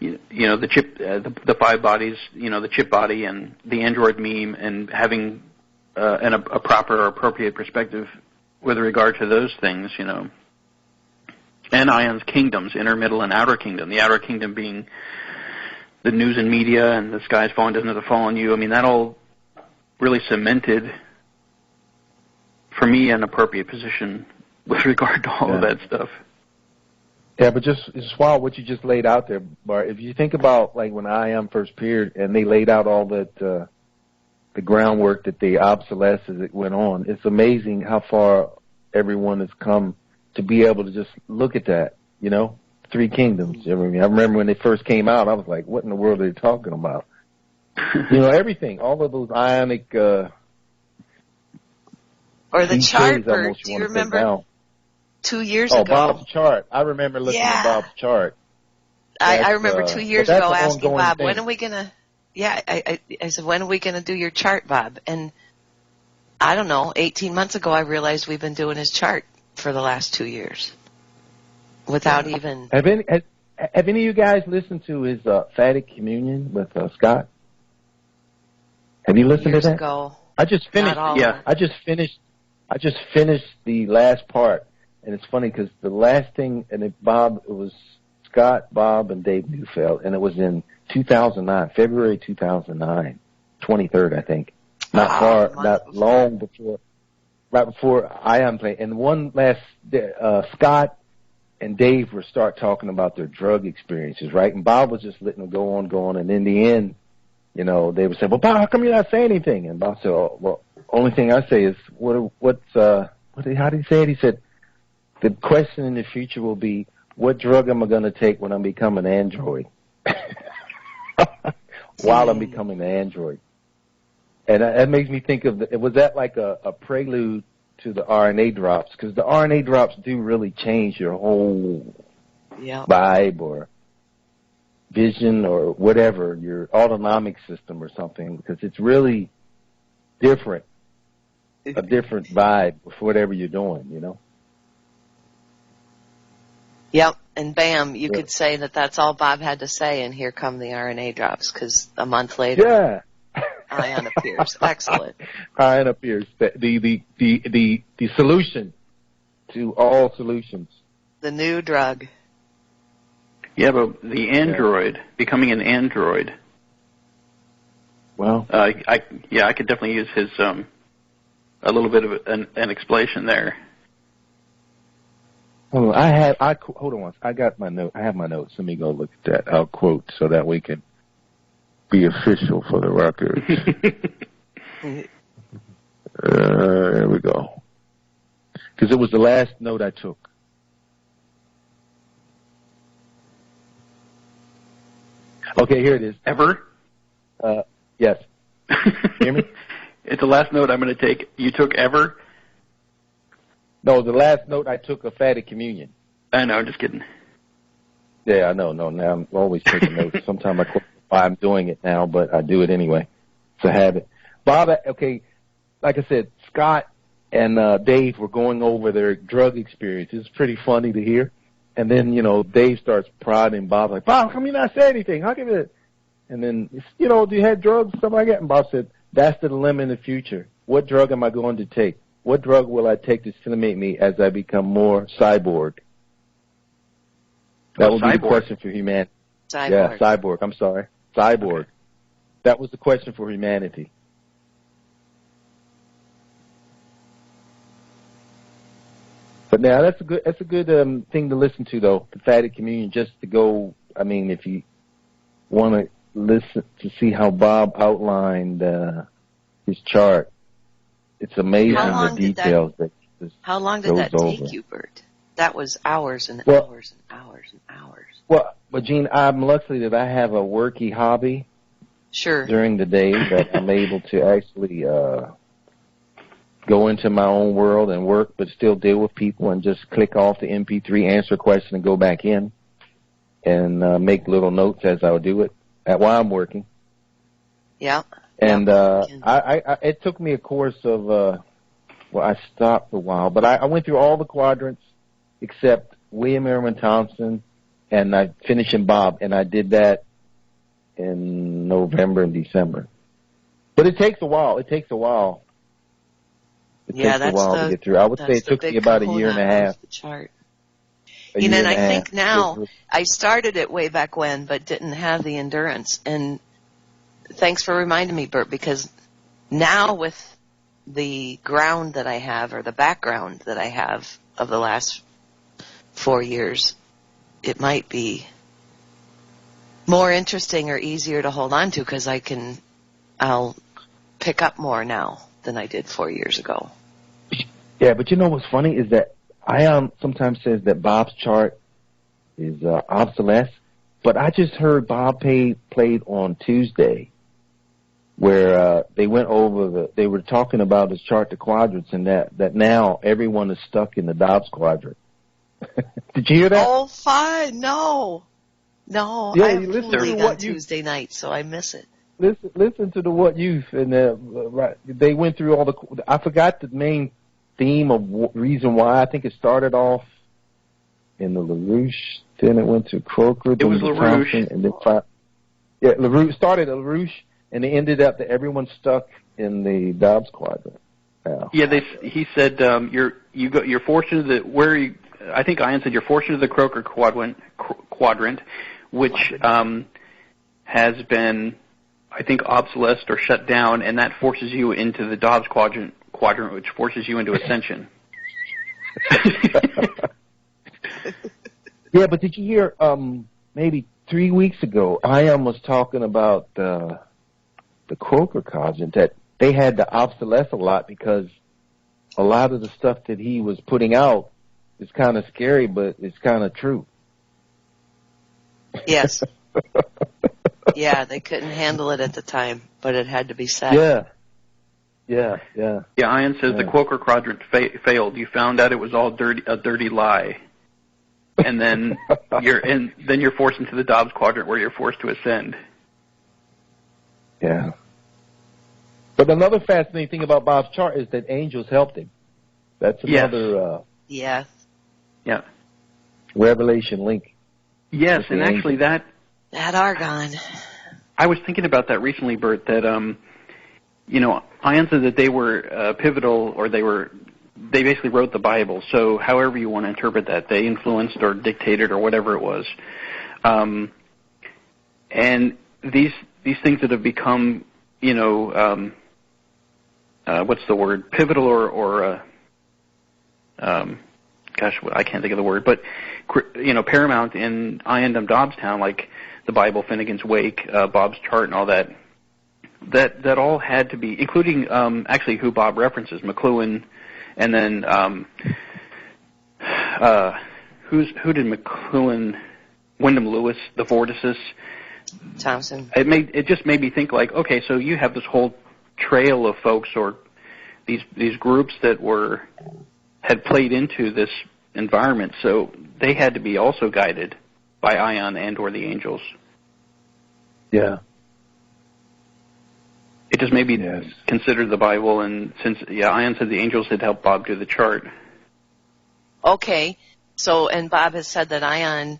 you know, the chip, the five bodies, you know, the chip body and the Android meme, and having a proper or appropriate perspective with regard to those things, you know. And Ion's kingdoms, inner, middle, and outer kingdom. The outer kingdom being the news and media, and the sky's falling, doesn't have to fall on you. I mean, that all really cemented, for me, an appropriate position with regard to all of that stuff. Yeah, but it's wild what you just laid out there, Bart. If you think about, like, when IAM first appeared and they laid out all that, the groundwork that the obsolescence that went on, it's amazing how far everyone has come to be able to just look at that, you know? Three Kingdoms. I remember when they first came out, I was like, what in the world are they talking about? You know, everything, all of those ionic... or the cliches, chart, Bert. almost, Do you wanna say remember now. 2 years Oh, ago? Bob's chart. I remember looking at Bob's chart. I remember 2 years but that's ago an asking ongoing Bob, thing. when are we going to... Yeah, I said, when are we going to do your chart, Bob? And I don't know, 18 months ago I realized we've been doing his chart for the last 2 years without even... Have any of you guys listened to his Phatic Communion with Scott? Have you listened years to that? ago. I just finished. Not all Yeah, of it. I just finished the last part, and it's funny because the last thing, and it was Scott, Bob, and Dave Neufeld, and it was in 2009, February 2009, 23rd, I think. Not long before, right before Ion played. And one last, Scott and Dave were start talking about their drug experiences, right? And Bob was just letting them go on, and in the end, you know, they would say, well, Bob, how come you're not saying anything? And Bob said, oh, well, only thing I say is, how did he say it? He said, the question in the future will be, what drug am I going to take when I become an android? While I'm becoming an android. And that makes me think of, was that like a prelude to the RNA drops? Because the RNA drops do really change your whole vibe or vision or whatever, your autonomic system or something, because it's really different, a different vibe for whatever you're doing, you know? Yep, and bam, you could say that that's all Bob had to say, and here come the RNA drops, because a month later, Ion appears. Excellent. Ion appears. The solution to all solutions. The new drug. Yeah, but the android, becoming an android. Well, I could definitely use his a little bit of an explanation there. Hold on once. I got my note. I have my notes. Let me go look at that. I'll quote so that we can be official for the record. There we go. Because it was the last note I took. Okay, here it is. Ever? Yes. Hear me? It's the last note I'm going to take. You took ever? No, the last note I took of Fatty Communion. I know, I'm just kidding. Yeah, I know. No, now I'm always taking notes. Sometimes I question why I'm doing it now, but I do it anyway. It's a habit. Bob, okay, like I said, Scott and Dave were going over their drug experience. It's pretty funny to hear. And then, Dave starts prodding Bob, like, Bob, how come you not say anything? How come it? And then, do you have drugs, stuff like that? And Bob said, that's the dilemma in the future. What drug am I going to take? What drug will I take to stimulate me as I become more cyborg? That would be the question for humanity. Cyborg. Yeah, cyborg. I'm sorry. Cyborg. Okay. That was the question for humanity. But now that's a good thing to listen to, though, the Fatty Communion, just to go, if you want to listen to see how Bob outlined his chart, it's amazing the details that How long did that over. take you, Bert? That was hours and hours and hours and hours. Well, but Gene, I'm lucky that I have a worky hobby. Sure. During the day that I'm able to actually go into my own world and work, but still deal with people and just click off the MP3, answer a question, and go back in and make little notes as I would do it while I'm working. Yeah. And it took me a course of, I stopped a while, but I went through all the quadrants except William Merriman Thompson, and I finished in Bob, and I did that in November and December. But it takes a while. It takes a while. To get through. I would say it took me about a year and a half. The chart. And I think now, I started it way back when, but didn't have the endurance. And thanks for reminding me, Bert, because now with the ground that I have, or the background that I have of the last 4 years, it might be more interesting or easier to hold on to because I'll pick up more now than I did 4 years ago. Yeah, but what's funny is that Ion sometimes says that Bob's chart is obsolete, but I just heard Bob played on Tuesday where they went over they were talking about his chart, the quadrants, and that now everyone is stuck in the Dobbs quadrant. Did you hear that? Oh, fine. No, yeah, I have Pool League on Tuesday night, so I miss it. Listen to the What Youth, and they went through all the. I forgot the main theme of reason why. I think it started off in the LaRouche, then it went to Croker, then it was LaRouche, Thompson, and then LaRouche started at LaRouche, and it ended up that everyone's stuck in the Dobbs quadrant. Now. Yeah, he said you're fortunate that I think Ian said you're fortunate the Croker quadrant, which has been, I think, obsolesced or shut down, and that forces you into the Dobbs quadrant, which forces you into ascension. Yeah, but did you hear maybe 3 weeks ago, Ian was talking about the Croker quadrant, that they had to obsolesce a lot because a lot of the stuff that he was putting out is kind of scary, but it's kind of true. Yes. Yeah, they couldn't handle it at the time, but it had to be said. Yeah. Yeah, Ian says the Croker quadrant failed. You found out it was all a dirty lie. And then you're forced into the Dobbs quadrant where you're forced to ascend. Yeah. But another fascinating thing about Bob's chart is that angels helped him. That's another yes. Yeah. Revelation link. Yes, and actually that Argon. I was thinking about that recently, Bert, that Ian said that they were pivotal, or they basically wrote the Bible. So however you want to interpret that, they influenced or dictated or whatever it was. And these things that have become, what's the word? Pivotal or I can't think of the word, but paramount in I.N.M. Dobbstown, like the Bible, Finnegan's Wake, Bob's chart, and all that. That all had to be, including actually who Bob references, McLuhan, and then who did McLuhan, Wyndham Lewis, the Vortices, Thompson. It just made me think, like, okay, so you have this whole trail of folks or these groups that had played into this environment, so they had to be also guided by Ion and or the angels. Yeah. It just made me consider the Bible, and since Ion said the angels had helped Bob do the chart. Okay, so and Bob has said that Ion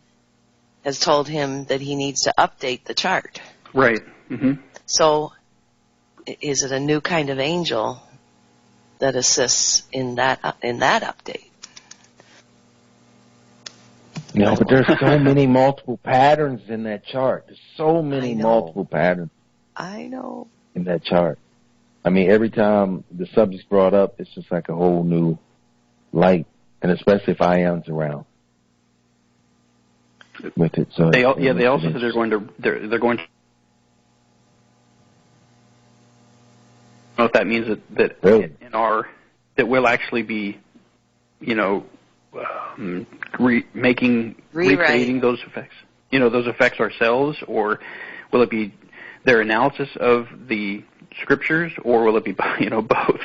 has told him that he needs to update the chart. Right. Mm-hmm. So, is it a new kind of angel that assists in that update? No, but there's so many multiple patterns in that chart. There's so many multiple patterns. I know. In that chart. I mean, every time the subject's brought up, it's just like a whole new light, and especially if Ion's around with it. So they also said they're going to. I don't know if that means that really? that we'll actually be, recreating those effects. Those effects ourselves, or will it be their analysis of the scriptures, or will it be both?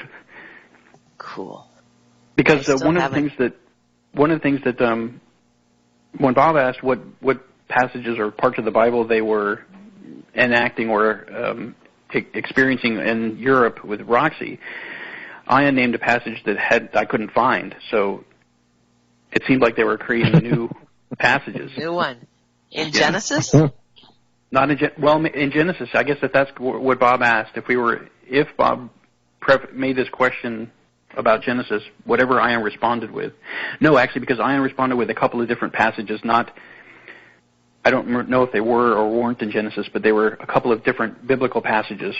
Cool. Because one of the things that when Bob asked what passages or parts of the Bible they were enacting or experiencing in Europe with Roxy, Ian named a passage that I couldn't find. So it seemed like they were creating new passages. New one in Genesis. Not in Genesis. I guess that's what Bob asked. If Bob made this question about Genesis, whatever Ian responded with. No, actually, because Ian responded with a couple of different passages. I don't know if they were or weren't in Genesis, but they were a couple of different biblical passages,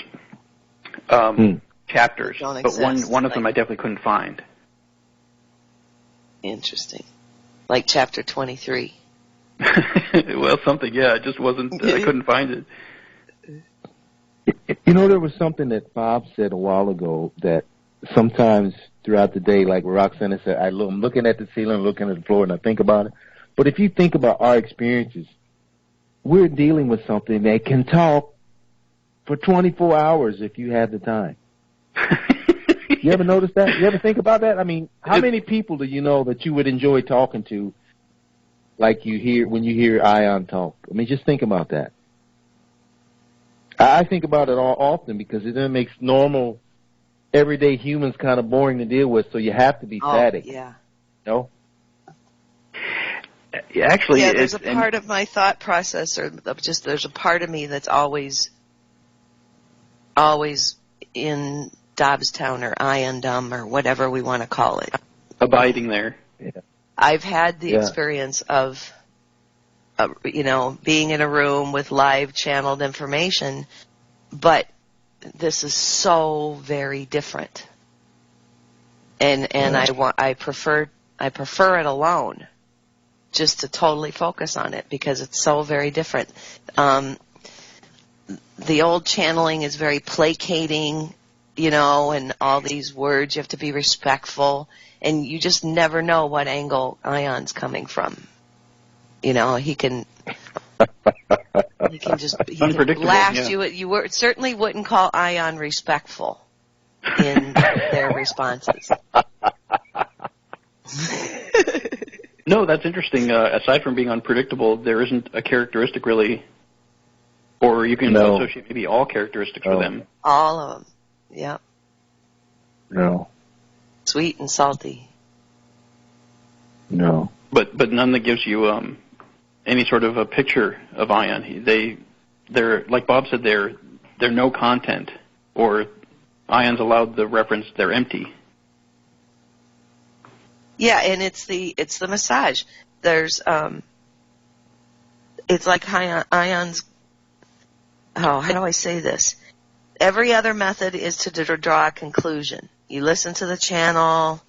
chapters. But one of them I definitely couldn't find. Interesting, like chapter 23. Well, something, yeah. It just wasn't. I couldn't find it. There was something that Bob said a while ago that sometimes throughout the day, like Roxana said, I'm looking at the ceiling, looking at the floor, and I think about it. But if you think about our experiences, we're dealing with something that can talk for 24 hours if you have the time. You ever notice that? You ever think about that? I mean, how many people do you know that you would enjoy talking to, like you hear when you hear Ion talk? I mean, just think about that. I think about it all often because it then makes normal, everyday humans kind of boring to deal with, so you have to be static. Yeah. No? Actually, there's a part of my thought process, or just there's a part of me that's always in Dobbstown or Iondom or whatever we want to call it. Abiding there. Yeah. I've had the experience of, being in a room with live channeled information, but this is so very different. And I prefer it alone, just to totally focus on it because it's so very different. The old channeling is very placating, and all these words, you have to be respectful, and you just never know what angle Ion's coming from. He can just blast you. You certainly wouldn't call Ion respectful in their responses. No, that's interesting. Aside from being unpredictable, there isn't a characteristic really, or you can associate maybe all characteristics with them. All of them. Yep. No. Sweet and salty. No. But none that gives you any sort of a picture of Ion. They're like Bob said, they're no content, or Ion's allowed the reference, they're empty. Yeah, and it's the massage. There's it's like Ion's. Oh, how do I say this? Every other method is to draw a conclusion. You listen to the channel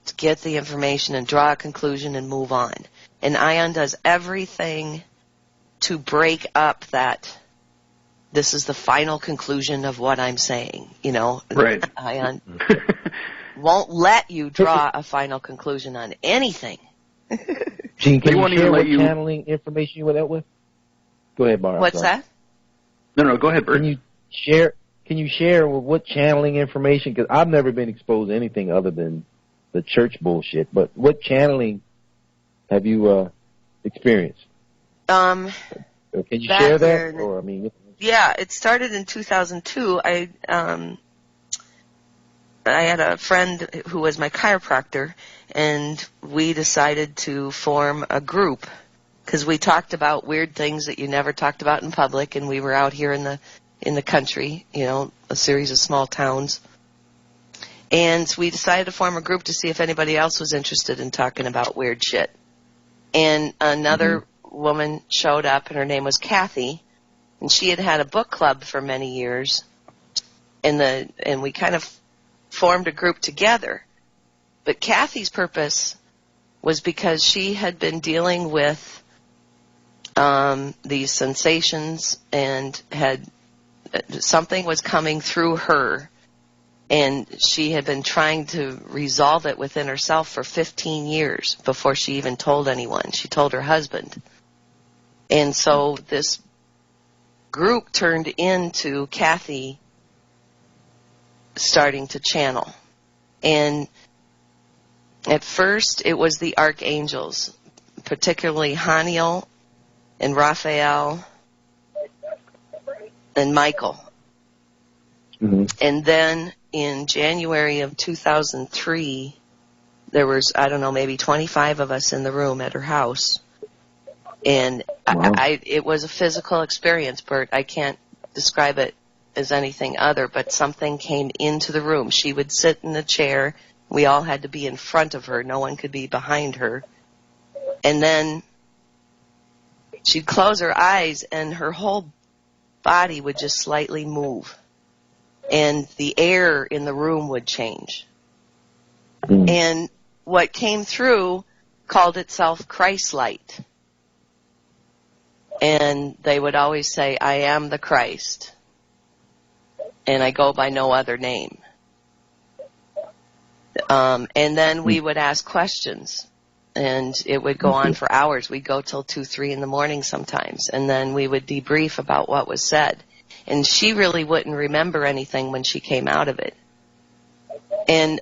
to get the information and draw a conclusion and move on. And Ion does everything to break up that this is the final conclusion of what I'm saying. Right. Ion won't let you draw a final conclusion on anything. Gene, can They you won't share even let what you- channeling information you went out with? Go ahead, Barb. What's sorry. that? No, go ahead, Bert. Can you share what channeling information? Because I've never been exposed to anything other than the church bullshit. But what channeling have you experienced? Or can you share that? Or I mean, yeah, it started in 2002. I had a friend who was my chiropractor, and we decided to form a group because we talked about weird things that you never talked about in public, and we were out here in the country, a series of small towns. And we decided to form a group to see if anybody else was interested in talking about weird shit. And another woman showed up, and her name was Kathy, and she had a book club for many years, and we kind of formed a group together. But Kathy's purpose was because she had been dealing with these sensations, and something was coming through her, and she had been trying to resolve it within herself for 15 years before she even told anyone. She told her husband. And so this group turned into Kathy starting to channel. And at first it was the archangels, particularly Haniel and Raphael and Michael. mm-hmm. And then in January of 2003, there was, I don't know, maybe 25 of us in the room at her house. And Wow. it was a physical experience, Bert. I can't describe it as anything other, but something came into the room. She would sit in a chair. We all had to be in front of her. No one could be behind her. And then she'd close her eyes, and her whole body would just slightly move. And the air in the room would change. Mm. And what came through called itself Christ light. And they would always say, I am the Christ, and I go by no other name. And then we would ask questions, and it would go on for hours. We'd go till 2, 3 in the morning sometimes, and then we would debrief about what was said. And she really wouldn't remember anything when she came out of it. And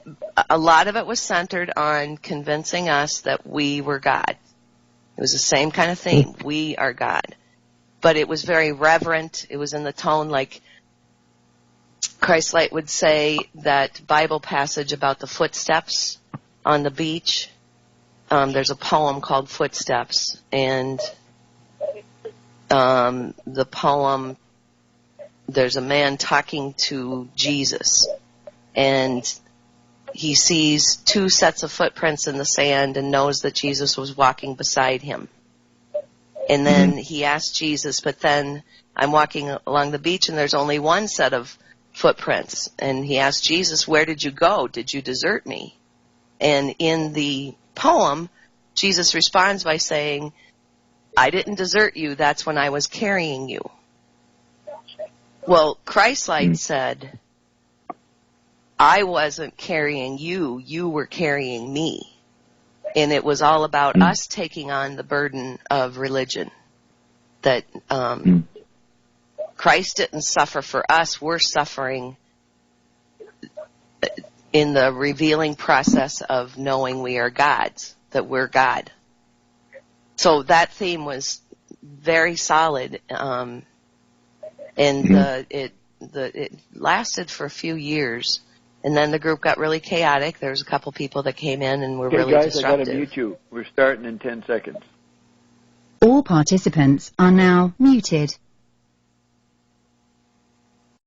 a lot of it was centered on convincing us that we were God. It was the same kind of theme. We are God. But it was very reverent. It was in the tone like Christ-light would say that Bible passage about the footsteps on the beach. There's a poem called Footsteps. And the poem, there's a man talking to Jesus. And he sees 2 sets of footprints in the sand and knows that Jesus was walking beside him. And then he asked Jesus, but then I'm walking along the beach and there's only 1 set of footprints. And he asked Jesus, where did you go? Did you desert me? And in the poem, Jesus responds by saying, I didn't desert you. That's when I was carrying you. Well, Christ-light said, I wasn't carrying you, you were carrying me. And it was all about us taking on the burden of religion. That Christ didn't suffer for us, we're suffering in the revealing process of knowing we are gods, that we're God. So that theme was very solid, and it lasted for a few years. And then the group got really chaotic. There was a couple people that came in and were really guys, disruptive. I got to mute you. We're starting in 10 seconds. All participants are now muted.